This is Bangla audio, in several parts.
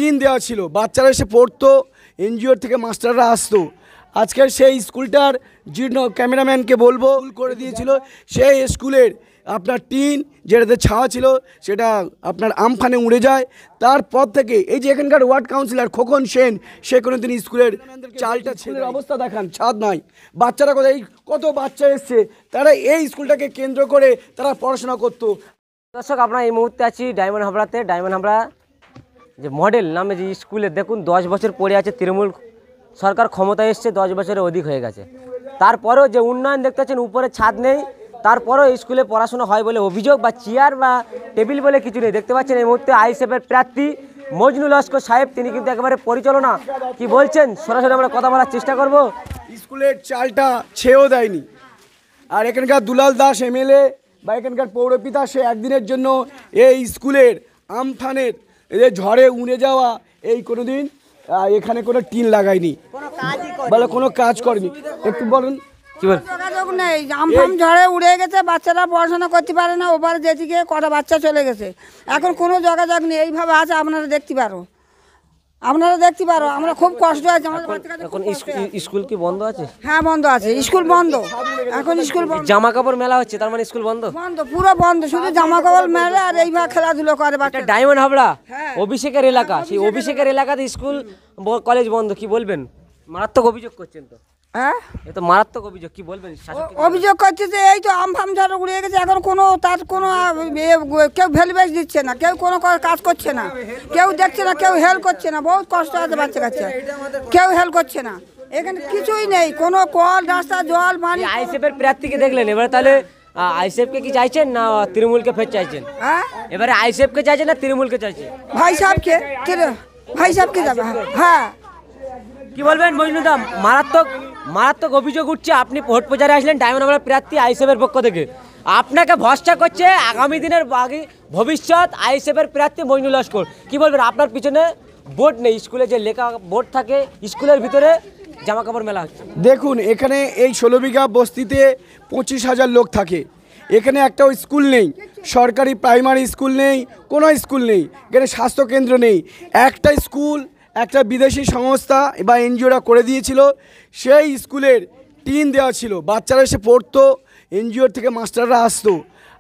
টিন দেওয়া ছিল, বাচ্চারা এসে পড়তো, এনজিওর থেকে মাস্টাররা আসতো। আজকের সেই স্কুলটার জীর্ণ, ক্যামেরাম্যানকে বলবো, করে দিয়েছিল সেই স্কুলের আপনার টিন যেটাতে ছাওয়া ছিল সেটা আপনার আমফানে উড়ে যায়। তারপর থেকে এই যে এখানকার ওয়ার্ড কাউন্সিলর খোকন সেন, সে কোনো দিন স্কুলের চালটা ছেলের অবস্থা দেখান, ছাদ নাই, বাচ্চারা কোথায়, কত বাচ্চা এসছে, তারা এই স্কুলটাকে কেন্দ্র করে তারা পড়াশোনা করতো। দর্শক, আমরা এই মুহূর্তে আছি ডায়মন্ড হাবড়াতে। ডায়মন্ড হাবড়া যে মডেল নামে যে স্কুলে দেখুন 10 বছর পড়ে আছে, তৃণমূল সরকার ক্ষমতায় এসছে, 10 বছরের অধিক হয়ে গেছে। তারপরেও যে উন্নয়ন দেখতে পাচ্ছেন, উপরে ছাদ নেই, তারপরেও স্কুলে পড়াশোনা হয় বলে অভিযোগ, বা চেয়ার বা টেবিল বলে কিছু নেই। দেখতে পাচ্ছেন এই মুহূর্তে আইএসএফের প্রার্থী মজনুল লস্কর সাহেব, তিনি কিন্তু একেবারে পরিচালনা কি বলছেন সরাসরি আমরা কথা বলার চেষ্টা করব। স্কুলের চালটা ছেয়েও দেয়নি, আর এখানকার দুলাল দাস এমএলএ বা এখানকার পৌরপিতা, সে একদিনের জন্য এই স্কুলের আমফানের এই ঝড়ে উড়ে যাওয়া এই কোনো দিন এখানে কোনো টিন লাগায়নি, বলে কোনো কাজ করেনি। একটু বলুন কি বল? যোগাযোগ নেই, আমফান ঝড়ে উড়ে গেছে, বাচ্চারা পড়াশোনা করতে পারে না, ওপারে যেদিকে কটা বাচ্চা চলে গেছে, এখন কোনো যোগাযোগ নেই। এইভাবে আছে, আপনারা দেখতে পারো, আমরা খুব কষ্ট আছে আমাদের। এখন স্কুল কি বন্ধ আছে? হ্যাঁ বন্ধ আছে, স্কুল বন্ধ এখন, স্কুল বন্ধ। জামা কাপড় মেলা হচ্ছে, তার মানে স্কুল বন্ধ? বন্ধ, পুরো বন্ধ, শুধু জামা কাপড় মেলে আর এইভাবে খেলাধুলো করে বাচ্চা। ডায়মন্ড হাবড়া অভিষেকের এলাকা, সেই অভিষেকের এলাকাতে স্কুল কলেজ বন্ধ, কি বলবেন? মারাত্মক অভিযোগ করছেন তো? হ্যাঁ, এ তো মারাত্মক অভিযোগ, কি বলবেন? অভিযোগ করছে যে এই তো আমফাম ঝড় উড়ে গেছে, এখন কোনো তার কোনো কেউ ভ্যালুবেস দিচ্ছে না, কেউ কোনো কাজ করছে না, কেউ দেখছে না, কেউ হেল্প করছে না, বহুত কষ্ট আছে বাচ্চা কাচ্চা, কেউ হেল্প করছে না, এখানে কিছুই নেই, কোনো কল, রাস্তা, জল, পানি। আইএসএফের প্রার্থীকে দেখলেন, এবারে তাহলে আইএসএফকে কি চাইছেন না তৃণমূলকে ফের চাইছেন? হ্যাঁ, এবারে আইএসএফকে চাইছেন না তৃণমূলকে চাইছেন? ভাই সাহেবকে যাবে। হ্যাঁ, কি বলবেন মজনুদা? মারাত্মক অভিযোগ উঠছে, আপনি ভোট প্রচারে আসলেন, ডায়মন্ড হাবড়ার প্রার্থী আইএসএফের পক্ষ থেকে, আপনাকে ভরসা করছে আগামী দিনের ভবিষ্যৎ আইএসএফের প্রার্থী মজনুল লস্কর। কি বলবেন? আপনার পিছনে বোর্ড নেই, স্কুলে যে লেখা বোর্ড থাকে, স্কুলের ভিতরে জামা কাপড় মেলা হচ্ছে। দেখুন, এখানে এই 16 বিঘা বস্তিতে 25,000 লোক থাকে, এখানে একটাও স্কুল নেই, সরকারি প্রাইমারি স্কুল নেই, কোনো স্কুল নেই, এখানে স্বাস্থ্যকেন্দ্র নেই। একটা স্কুল একটা বিদেশি সংস্থা বা এনজিওরা করে দিয়েছিল, সেই স্কুলের টিন দেওয়া ছিল, বাচ্চারা এসে পড়তো, এনজিওর থেকে মাস্টাররা আসতো।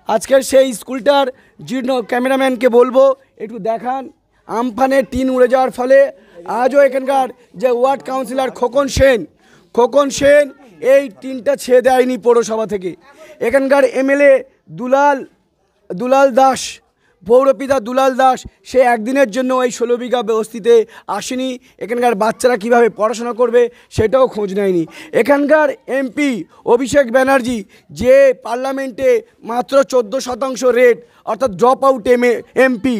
আজকের সেই স্কুলটার জীর্ণ, ক্যামেরাম্যানকে বলবো একটু দেখান, আমফানে টিন উড়ে যাওয়ার ফলে আজও এখানকার যে ওয়ার্ড কাউন্সিলর খোকন সেন এই টিনটা ছেয়ে দেয়নি পৌরসভা থেকে। এখানকার এমএলএ দুলাল দাস, পৌরপিতা দুলাল দাস, সে একদিনের জন্য এই 16 বিঘা বস্তিতে আসেনি, এখানকার বাচ্চারা কিভাবে পড়াশোনা করবে সেটাও খোঁজ নেয়নি। এখানকার এমপি অভিষেক ব্যানার্জি, যে পার্লামেন্টে মাত্র 14% রেট, অর্থাৎ ড্রপ আউট এমপি,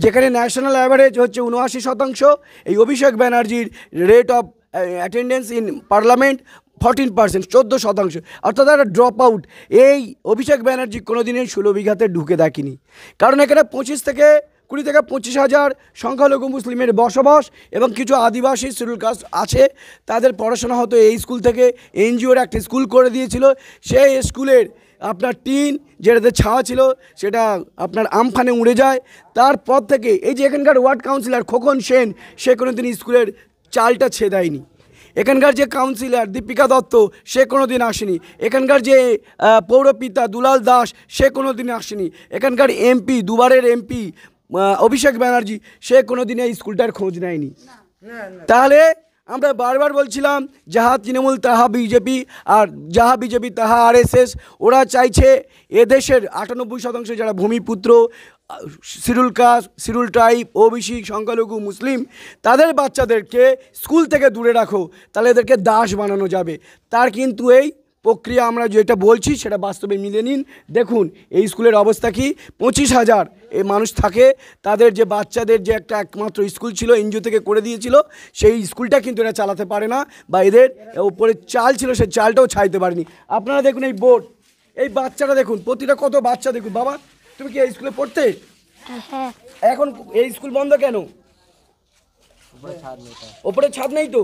যেখানে ন্যাশনাল অ্যাভারেজ হচ্ছে 79%, এই অভিষেক ব্যানার্জির rate of attendance in parliament 14%, 14%, অর্থাৎ একটা ড্রপ আউট। এই অভিষেক ব্যানার্জি কোনো দিনই 16 বিঘাতে ঢুকে দেখেনি, কারণ এখানে 20 থেকে 25,000 সংখ্যালঘু মুসলিমের বসবাস এবং কিছু আদিবাসী শিডিউল কাস্ট আছে, তাদের পড়াশোনা হতো এই স্কুল থেকে। এনজিওর একটা স্কুল করে দিয়েছিল, সেই স্কুলের আপনার টিন যেটাতে ছাওয়া ছিল সেটা আপনার আমফানে উড়ে যায়। তারপর থেকে এই যে এখানকার ওয়ার্ড কাউন্সিলর খোকন সেন, সে কোনো দিন স্কুলের চালটা ছেয়ে দেয়নি। এখানকার যে কাউন্সিলর দীপিকা দত্ত, সে কোনো দিন আসেনি। এখানকার যে পৌরপিতা দুলাল দাস, সে কোনো দিন আসেনি। এখানকার এমপি, দুবারের এমপি অভিষেক ব্যানার্জি, সে কোনো দিন এই স্কুলটার খোঁজ নেয়নি। তাহলে আমরা বারবার বলছিলাম, যাহা তৃণমূল তাহা বিজেপি, আর যাহা বিজেপি তাহা আরএসএস। ওরা চাইছে এদেশের 98% যারা ভূমিপুত্র, schedule caste, schedule tribe, OBC, সংখ্যালঘু মুসলিম, তাদের বাচ্চাদেরকে স্কুল থেকে দূরে রাখো, তাহলে এদেরকে দাস বানানো যাবে। তার কিন্তু এই প্রক্রিয়া আমরা যেটা বলছি সেটা বাস্তবে মিলে নিন। দেখুন এই স্কুলের অবস্থা কি, 25,000 এই মানুষ থাকে, তাদের যে বাচ্চাদের যে একটা একমাত্র স্কুল ছিল, এনজিও থেকে করে দিয়েছিল, সেই স্কুলটা কিন্তু এরা চালাতে পারে না, বা এদের উপরে চাল ছিল সেই চালটাও ছাইতে পারেনি। আপনারা দেখুন এই বোর্ড, এই বাচ্চারা দেখুন, প্রতিটা কত বাচ্চা দেখুন। বাবা, তুমি কি এই স্কুলে পড়তে? হ্যাঁ। এখন এই স্কুল বন্ধ কেন? ওপরে ছাদ নেই তো?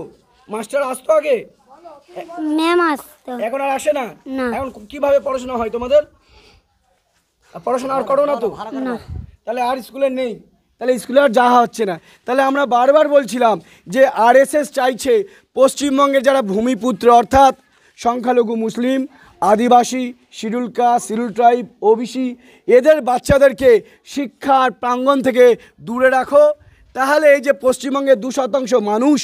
মাস্টার আসতো আগে, ম্যাম আসতো, এখন আর আসে না। না। এখন কিভাবে পড়াশোনা হয় তোমাদের? পড়াশোনা আর করো না তো? না। তাহলে আর স্কুলে নেই, তাহলে স্কুলে আর যাওয়া হচ্ছে না। তাহলে আমরা বারবার বলছিলাম যে আরএসএস চাইছে পশ্চিমবঙ্গের যারা ভূমিপুত্র অর্থাৎ সংখ্যালঘু মুসলিম, আদিবাসী, schedule caste, schedule tribe, OBC এদের বাচ্চাদেরকে শিক্ষার প্রাঙ্গণ থেকে দূরে রাখো। তাহলে এই যে পশ্চিমবঙ্গের 2% মানুষ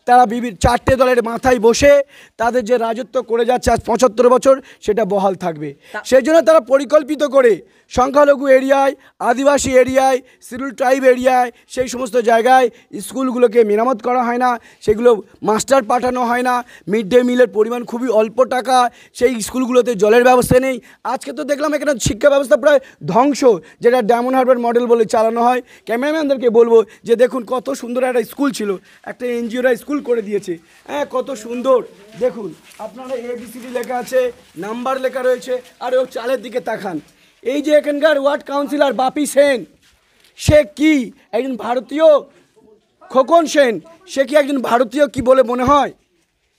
তারা চারটে দলের মাথায় বসে তাদের যে রাজত্ব করে যাচ্ছে আজ 75 বছর সেটা বহাল থাকবে। সেই জন্য তারা পরিকল্পিত করে সংখ্যালঘু এরিয়ায়, আদিবাসী এরিয়ায়, শিডিউল ট্রাইব এরিয়ায় সেই সমস্ত জায়গায় স্কুলগুলোকে মেরামত করা হয় না, সেগুলো মাস্টার পাঠানো হয় না, মিড ডে মিলের পরিমাণ খুবই অল্প টাকা, সেই স্কুলগুলোতে জলের ব্যবস্থা নেই। আজকে তো দেখলাম এখানে শিক্ষা ব্যবস্থা প্রায় ধ্বংস, যেটা ডায়মন্ড হারবার মডেল বলে চালানো হয়। ক্যামেরাম্যানদেরকে বলবো যে দেখুন কত সুন্দর একটা স্কুল ছিল, একটা এনজিওরা স্কুল করে দিয়েছে, হ্যাঁ কত সুন্দর। দেখুন আপনারা ABCD লেখা আছে, নাম্বার লেখা রয়েছে, আর ও চালের দিকে তাকান। এই যে এখানকার ওয়ার্ড কাউন্সিলর বাপি সেন, সে কি একজন ভারতীয়? খোকন সেন, সে কি একজন ভারতীয় কি বলে মনে হয়?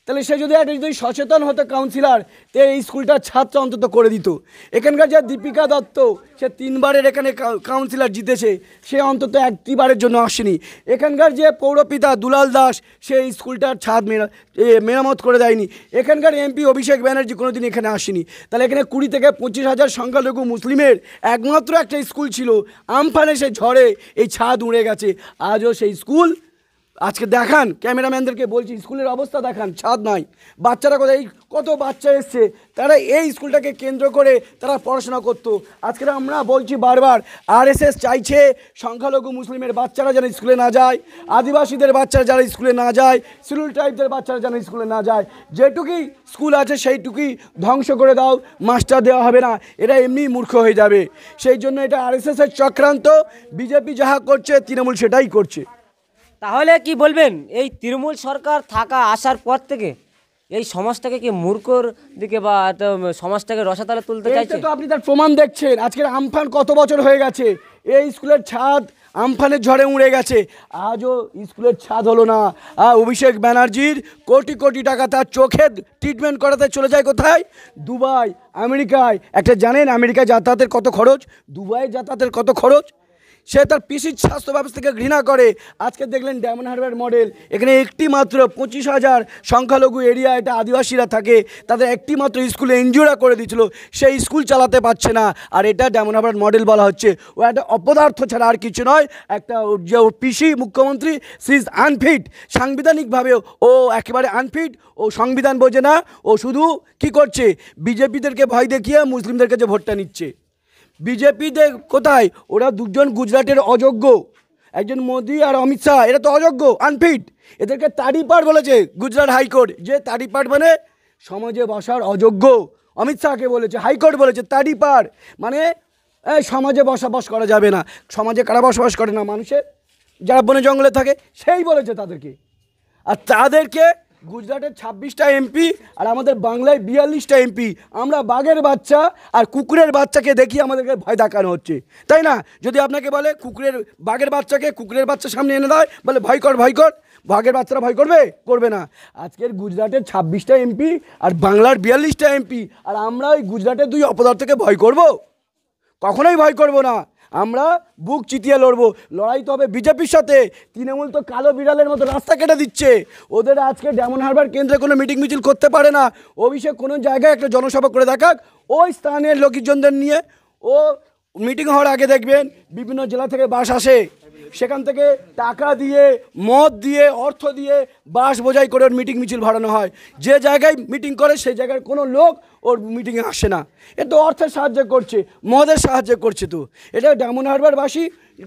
তাহলে সে যদি সচেতন হতো কাউন্সিলর, তো এই স্কুলটার ছাত্র অন্তত করে দিত। এখানকার যে দীপিকা দত্ত, সে 3 বারের এখানে কাউন্সিলর জিতেছে, সে অন্তত 1বারের জন্য আসেনি। এখানকার যে পৌরপিতা দুলাল দাস, সে স্কুলটার ছাদ মেরামত করে দেয়নি। এখানকার MP অভিষেক ব্যানার্জি কোনোদিন এখানে আসেনি। তাহলে এখানে 20 থেকে 25,000 সংখ্যালঘু মুসলিমের একমাত্র একটা স্কুল ছিল, আমফানে সে ঝড়ে এই ছাদ উড়ে গেছে। আজও সেই স্কুল আজকে দেখান, ক্যামেরাম্যানদেরকে বলছি স্কুলের অবস্থা দেখান, ছাদ নাই, বাচ্চারা কোথায়, কত বাচ্চা এসছে, তারা এই স্কুলটাকে কেন্দ্র করে তারা পড়াশোনা করতো। আজকে আমরা বলছি বারবার আরএসএস চাইছে সংখ্যালঘু মুসলিমের বাচ্চারা যেন স্কুলে না যায়, আদিবাসীদের বাচ্চারা যারা স্কুলে না যায়, শিডিউল ট্রাইবদের বাচ্চারা যেন স্কুলে না যায়। যেটুকুই স্কুল আছে সেইটুকুই ধ্বংস করে দাও, মাস্টার দেওয়া হবে না, এরা এমনি মূর্খ হয়ে যাবে। সেই জন্য এটা আরএসএসের চক্রান্ত। বিজেপি যাহা করছে তৃণমূল সেটাই করছে। তাহলে কি বলবেন, এই তৃণমূল সরকার আসার পর থেকে এই সমাজটাকে কি মূর্খর দিকে বা সমাজটাকে রসাতলে তুলতে চাইছে? তো আপনি তার প্রমাণ দেখছেন। আজকের আমফান কত বছর হয়ে গেছে, এই স্কুলের ছাদ আমফানের ঝড়ে উড়ে গেছে, আজও স্কুলের ছাদ হলো না। অভিষেক ব্যানার্জির কোটি কোটি টাকা তার চোখে ট্রিটমেন্ট করাতে চলে যায় কোথায়? দুবাই, আমেরিকায়। একটা জানেন আমেরিকায় যাতায়াতের কত খরচ, দুবাইয়ে যাতায়াতের কত খরচ? সে তার পিসির স্বাস্থ্য ব্যবস্থাকে ঘৃণা করে। আজকে দেখলেন ডায়মন্ড হারবার মডেল, এখানে একটি মাত্র 25,000 সংখ্যালঘু এরিয়া, এটা আদিবাসীরা থাকে, তাদের একটি মাত্র স্কুলে এনজিওরা করে দিয়েছিল, সেই স্কুল চালাতে পারছে না। আর এটা ডায়মন্ড হারবার মডেল বলা হচ্ছে। ও একটা অপদার্থ ছাড়া আর কিছু নয়। একটা যে ওর পিসি মুখ্যমন্ত্রী, সি ইজ আনফিট, সাংবিধানিকভাবেও ও একেবারে আনফিট। ও সংবিধান বোঝে না, ও শুধু কি করছে, বিজেপিদেরকে ভয় দেখিয়ে মুসলিমদের কাছে ভোটটা নিচ্ছে। বিজেপিদের কোথায়? ওরা দুজন গুজরাটের অযোগ্য, একজন মোদি আর অমিত শাহ, এরা তো অযোগ্য, আনফিট। এদেরকে তাড়িপাড় বলেছে গুজরাট হাইকোর্ট, যে তাড়িপাড় মানে সমাজে বসার অযোগ্য। অমিত শাহকে বলেছে, হাইকোর্ট বলেছে তাড়িপাড় মানে সমাজে বসবাস করা যাবে না। সমাজে কারা বসবাস করে না? মানুষের যারা বনে জঙ্গলে থাকে, সেই বলেছে তাদেরকে। আর তাদেরকে গুজরাটের 26টা MP আর আমাদের বাংলায় 42টা MP, আমরা বাঘের বাচ্চা আর কুকুরের বাচ্চাকে দেখি আমাদেরকে ভয় দেখানো হচ্ছে, তাই না? যদি আপনাকে বলে বাঘের বাচ্চাকে কুকুরের বাচ্চা সামনে এনে দেয়, বলে ভয় কর ভয় কর, বাঘের বাচ্চারা ভয় করবে? করবে না। আজকের গুজরাটের 26টা MP আর বাংলার 42টা MP, আর আমরা ওই গুজরাটের 2 অপদার্থকে ভয় করব? কখনোই ভয় করব না। আমরা বুক চিতিয়ে লড়বো। লড়াই তো হবে বিজেপির সাথে। তৃণমূল তো কালো বিড়ালের মতো রাস্তা কেটে দিচ্ছে। ওদের আজকে ডায়মন্ড হারবার কেন্দ্রে কোনো মিটিং মিছিল করতে পারে না। অভিষেক কোনো জায়গায় একটা জনসভা করে দেখাক, ওই স্থানীয় লোকজনদের নিয়ে। ও মিটিং হওয়ার আগে দেখবেন বিভিন্ন জেলা থেকে বাস আসে, সেখান থেকে টাকা দিয়ে, মদ দিয়ে, অর্থ দিয়ে বাস বোঝাই করে ওর মিটিং মিছিল ভাড়ানো হয়। যে জায়গায় মিটিং করে সেই জায়গায় কোনো লোক ওর মিটিংয়ে আসে না। এ তো অর্থের সাহায্য করছে, মদের সাহায্য করছে। তো এটা ডায়মন্ড হারবারবাসী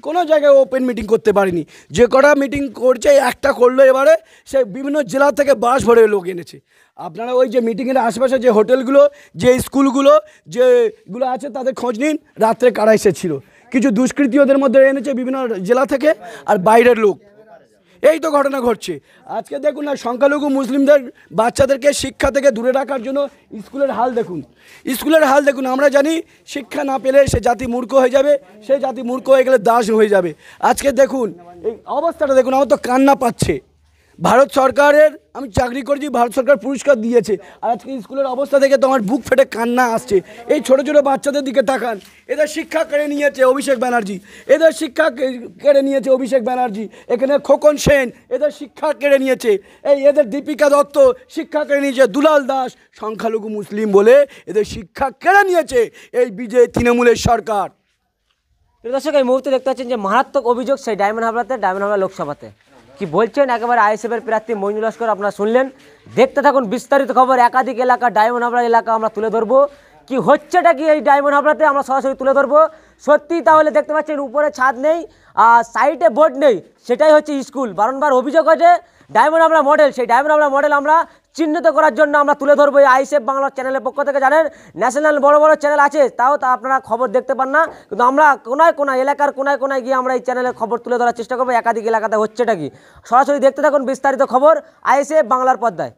কোনো জায়গায় ওপেন মিটিং করতে পারেনি। যে কটা মিটিং করছে, একটা করলো এবারে, সে বিভিন্ন জেলা থেকে বাস ভরে লোক এনেছে। আপনারা ওই যে মিটিংয়ের আশেপাশে যে হোটেলগুলো, যে স্কুলগুলো যেগুলো আছে, তাদের খোঁজ নিন, রাত্রে কারা এসেছিল। কিছু দুষ্কৃতী ওদের মধ্যে এনেছে বিভিন্ন জেলা থেকে, আর বাইরের লোক। এই তো ঘটনা ঘটছে। আজকে দেখুন না, সংখ্যালঘু মুসলিমদের বাচ্চাদেরকে শিক্ষা থেকে দূরে রাখার জন্য স্কুলের হাল দেখুন, স্কুলের হাল দেখুন। আমরা জানি শিক্ষা না পেলে সে জাতি মূর্খ হয়ে যাবে, সে জাতি মূর্খ হয়ে গেলে দাস হয়ে যাবে। আজকে দেখুন এই অবস্থাটা দেখুন, আমার তো কান্না পাচ্ছে। ভারত সরকারের আমি চাকরি করেছি, ভারত সরকার পুরস্কার দিয়েছে, আর আজকে স্কুলের অবস্থা দেখে তো আমার বুক ফেটে কান্না আসছে। এই ছোটো ছোটো বাচ্চাদের দিকে তাকান, এদের শিক্ষা কেড়ে নিয়েছে অভিষেক ব্যানার্জি, এদের শিক্ষা কেড়ে নিয়েছে অভিষেক ব্যানার্জি, এখানে খোকন সেন এদের শিক্ষা কেড়ে নিয়েছে, এদের দীপিকা দত্ত শিক্ষা কেড়ে নিয়েছে, দুলাল দাস সংখ্যালঘু মুসলিম বলে এদের শিক্ষা কেড়ে নিয়েছে এই তৃণমূলের সরকার। প্রিয় দর্শক, এই মুহূর্তে দেখতে পাচ্ছেন যে মারাত্মক অভিযোগ সেই ডায়মন্ড হাবড়াতে, ডায়মন্ড হাবড়া লোকসভাতে কি বলছেন একেবারে আইএসএফের প্রার্থী মইনুল লস্কর, আপনারা শুনলেন। দেখতে থাকুন বিস্তারিত খবর, একাধিক এলাকা ডায়মন্ড হাবড়া এলাকা আমরা তুলে ধরবো, কি হচ্ছেটা কি এই ডায়মন্ড হাবড়াতে আমরা সরাসরি তুলে ধরবো। সত্যি তাহলে দেখতে পাচ্ছেন উপরে ছাদ নেই আর সাইডে বোর্ড নেই, সেটাই হচ্ছে স্কুল। বারংবার অভিযোগ হয়েছে ডায়মন্ড হাবড়া মডেল, সেই ডায়মন্ড হাবড়া মডেল আমরা চিহ্নিত করার জন্য আমরা তুলে ধরবো এই আইএসএফ বাংলার চ্যানেলের পক্ষ থেকে। জানেন ন্যাশনাল বড় বড় চ্যানেল আছে, তাও তা আপনারা খবর দেখতে পান না, কিন্তু আমরা কোনায় কোনায় এলাকার কোনায় কোনায় গিয়ে আমরা এই চ্যানেলের খবর তুলে ধরার চেষ্টা করবো, একাধিক এলাকাতে হচ্ছেটা কি। সরাসরি দেখতে থাকুন বিস্তারিত খবর আইএসএফ বাংলার পর্দায়।